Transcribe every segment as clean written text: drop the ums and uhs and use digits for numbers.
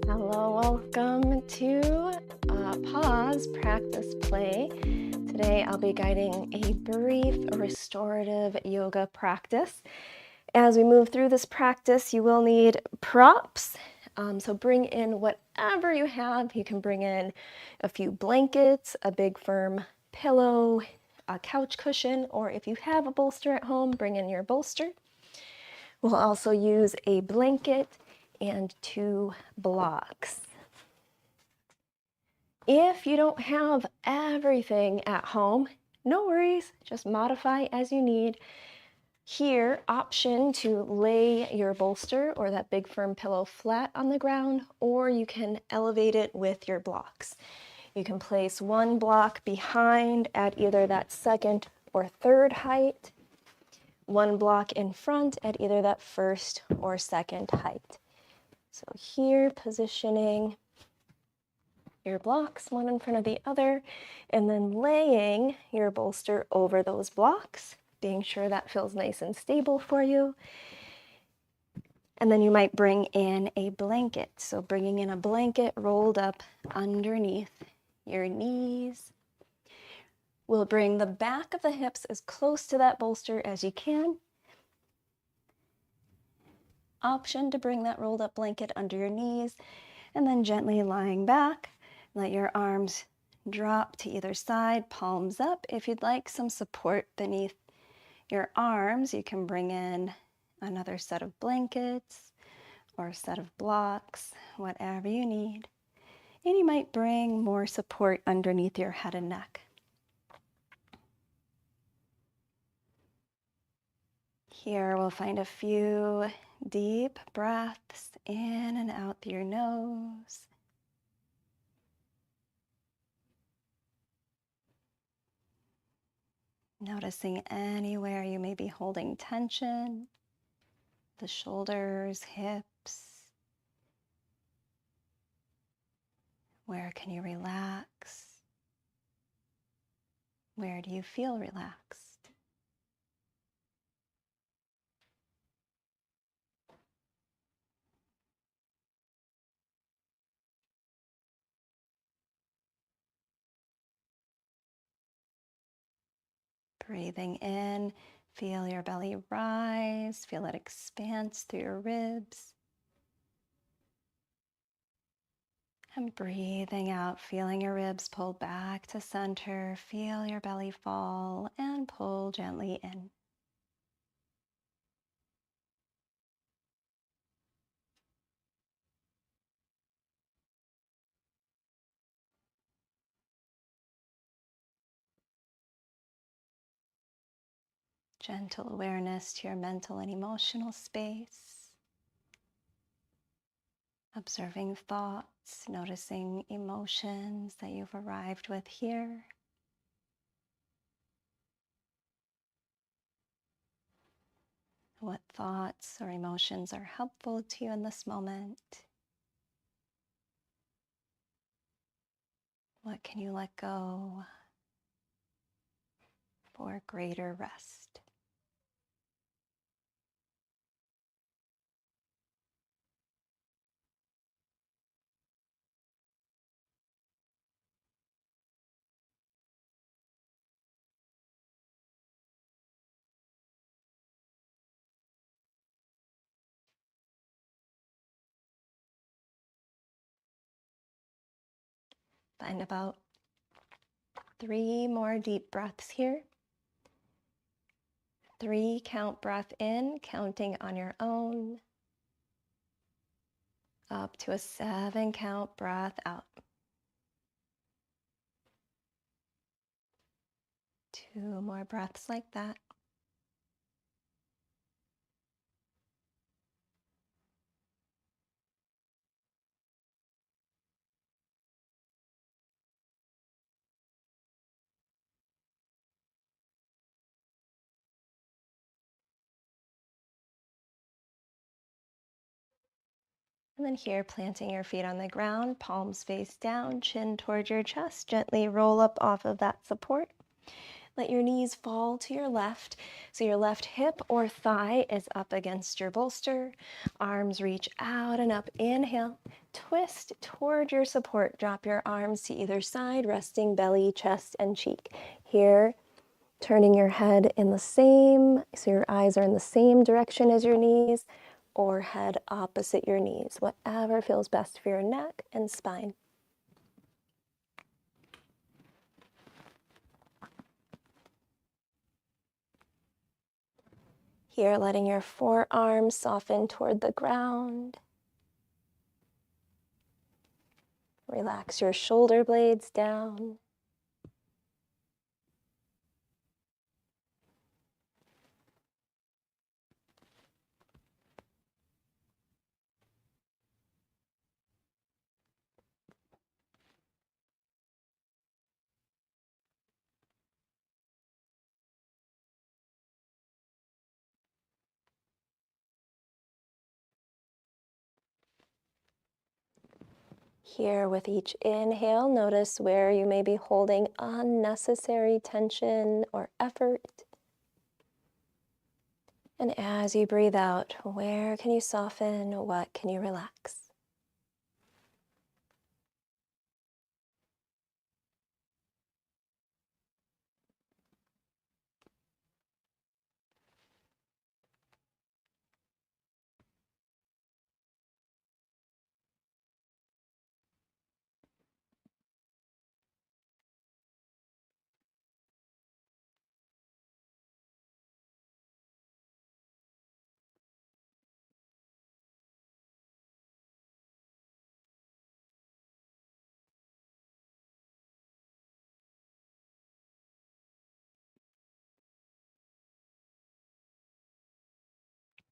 Hello, welcome to Pause, Practice, Play. Today I'll be guiding a brief restorative yoga practice. As we move through this practice, you will need props. So bring in whatever you have. You can bring in a few blankets, a big firm pillow, a couch cushion, or if you have a bolster at home, bring in your bolster. We'll also use a blanket and 2 blocks. If you don't have everything at home, no worries, just modify as you need. Here, option to lay your bolster or that big firm pillow flat on the ground, or you can elevate it with your blocks. You can place one block behind at either that second or third height, one block in front at either that first or second height. So here, positioning your blocks one in front of the other, and then laying your bolster over those blocks, being sure that feels nice and stable for you. And then you might bring in a blanket. So bringing in a blanket rolled up underneath your knees. We'll bring the back of the hips as close to that bolster as you can. Option to bring that rolled up blanket under your knees, and then gently lying back. Let your arms drop to either side, palms up. If you'd like some support beneath your arms, you can bring in another set of blankets or a set of blocks, whatever you need. And you might bring more support underneath your head and neck. Here we'll find a few deep breaths in and out through your nose. Noticing anywhere you may be holding tension, the shoulders, hips. Where can you relax? Where do you feel relaxed? Breathing in, feel your belly rise, feel it expanse through your ribs. And breathing out, feeling your ribs pull back to center, feel your belly fall and pull gently in. Gentle awareness to your mental and emotional space. Observing thoughts, noticing emotions that you've arrived with here. What thoughts or emotions are helpful to you in this moment? What can you let go for greater rest? Find about 3 more deep breaths here. 3 count breath in, counting on your own. Up to a 7 count breath out. 2 more breaths like that. And then here, planting your feet on the ground, palms face down, chin toward your chest. Gently roll up off of that support. Let your knees fall to your left. So your left hip or thigh is up against your bolster. Arms reach out and up. Inhale. Twist toward your support. Drop your arms to either side, resting belly, chest, and cheek. Here, turning your head in the same, so your eyes are in the same direction as your knees, or head opposite your knees, whatever feels best for your neck and spine. Here, letting your forearms soften toward the ground. Relax your shoulder blades down. Here, with each inhale, notice where you may be holding unnecessary tension or effort. And as you breathe out, where can you soften? What can you relax?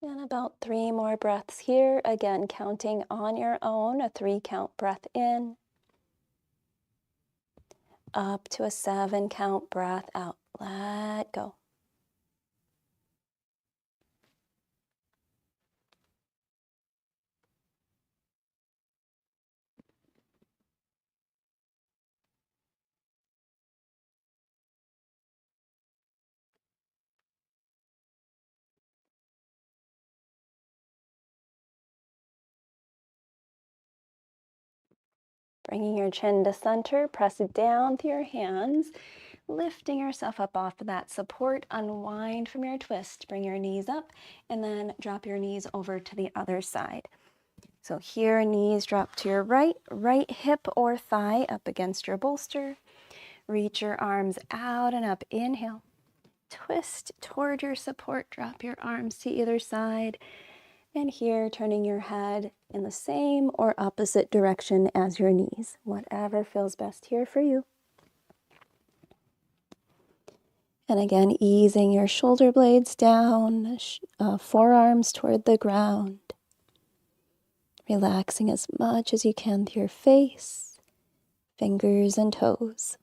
And about 3 more breaths here. Again, counting on your own, a 3-count breath in, up to a 7-count breath out. Let go. Bringing your chin to center, press it down with your hands, lifting yourself up off of that support, unwind from your twist, bring your knees up, and then drop your knees over to the other side. So here, knees drop to your right, right hip or thigh up against your bolster. Reach your arms out and up, inhale. Twist toward your support, drop your arms to either side. And here, turning your head in the same or opposite direction as your knees, whatever feels best here for you. And again, easing your shoulder blades down, forearms toward the ground. Relaxing as much as you can through your face, fingers and toes.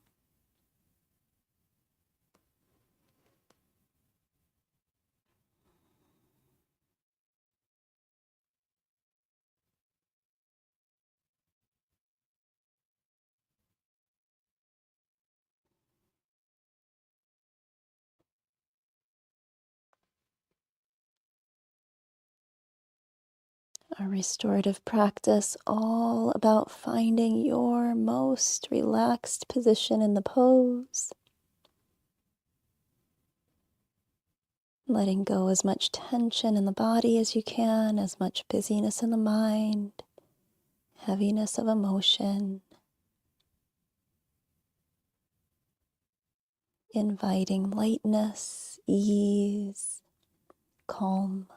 A restorative practice all about finding your most relaxed position in the pose. Letting go as much tension in the body as you can, as much busyness in the mind, heaviness of emotion. Inviting lightness, ease, calm.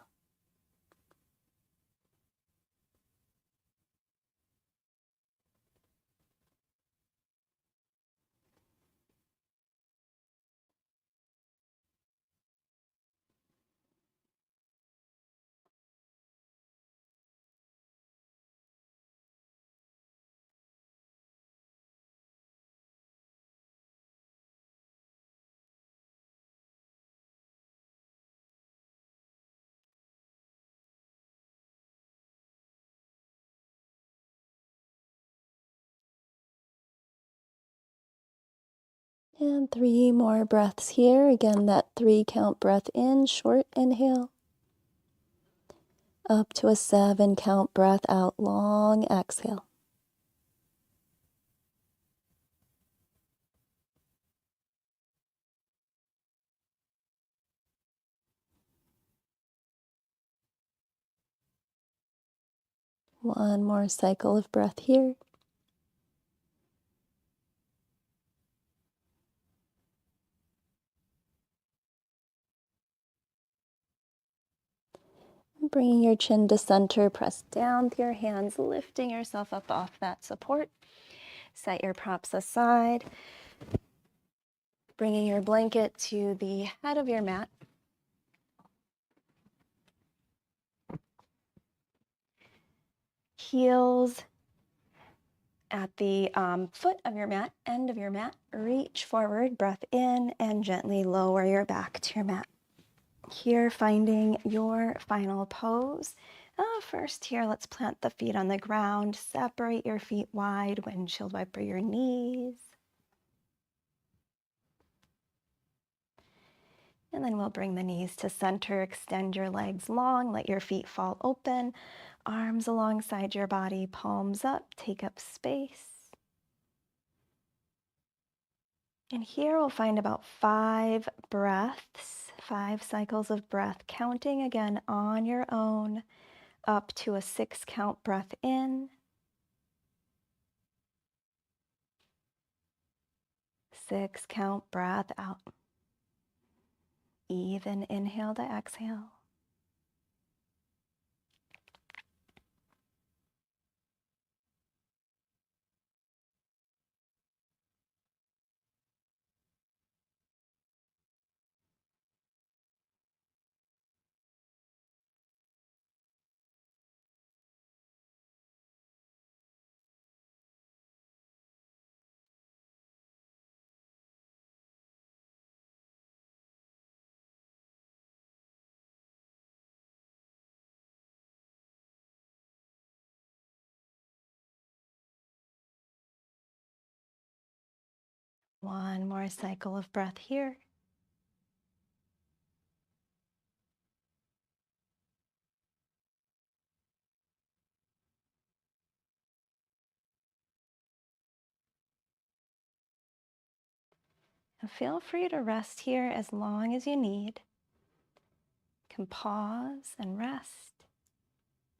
And 3 more breaths here. Again, that 3 count breath in, short inhale. Up to a 7 count breath out, long exhale. One more cycle of breath here. Bringing your chin to center, press down with your hands, lifting yourself up off that support. Set your props aside. Bringing your blanket to the head of your mat. Heels at the foot of your mat, end of your mat. Reach forward, breath in, and gently lower your back to your mat. Here, finding your final pose. First here, let's plant the feet on the ground. Separate your feet wide, windshield wiper your knees. And then we'll bring the knees to center, extend your legs long, let your feet fall open, arms alongside your body, palms up, take up space. And here we'll find about 5 breaths, 5 cycles of breath, counting again on your own, up to a 6 count breath in, 6 count breath out. Even inhale to exhale. One more cycle of breath here. And feel free to rest here as long as you need. You can pause and rest.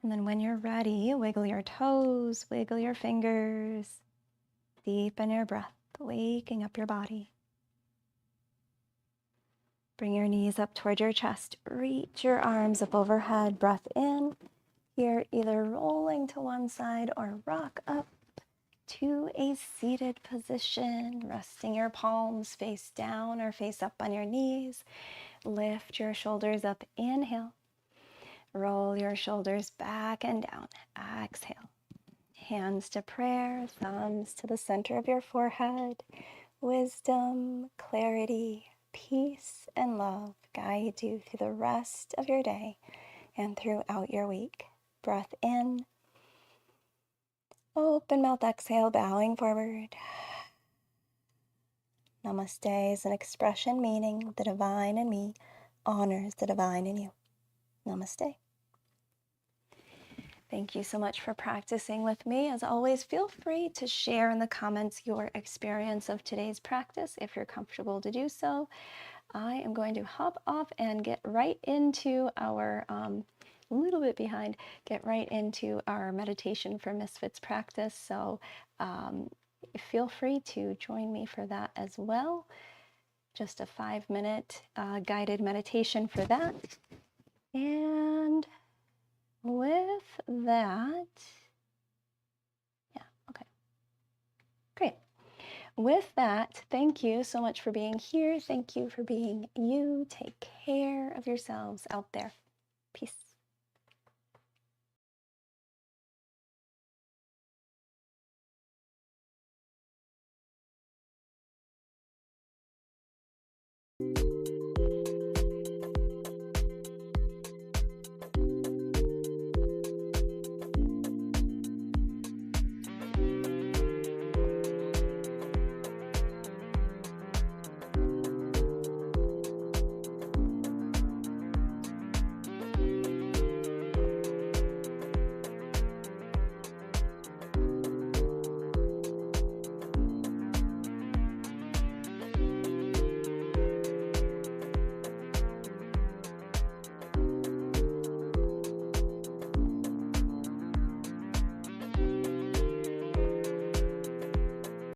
And then when you're ready, wiggle your toes, wiggle your fingers. Deepen your breath, waking up your body. Bring your knees up toward your chest. Reach your arms up overhead. Breath in. Here, either rolling to one side or rock up to a seated position, resting your palms face down or face up on your knees. Lift your shoulders up, inhale. Roll your shoulders back and down, exhale. Hands to prayer, thumbs to the center of your forehead. Wisdom, clarity, peace, and love guide you through the rest of your day and throughout your week. Breath in. Open mouth, exhale, bowing forward. Namaste is an expression meaning the divine in me honors the divine in you. Namaste. Thank you so much for practicing with me. As always, feel free to share in the comments your experience of today's practice if you're comfortable to do so. I am going to hop off and get right into our, little bit behind, get right into our meditation for Misfits practice. So feel free to join me for that as well. Just a 5-minute guided meditation for that. And with that, yeah, okay, great. With that, thank you so much for being here. Thank you for being you. Take care of yourselves out there. Peace.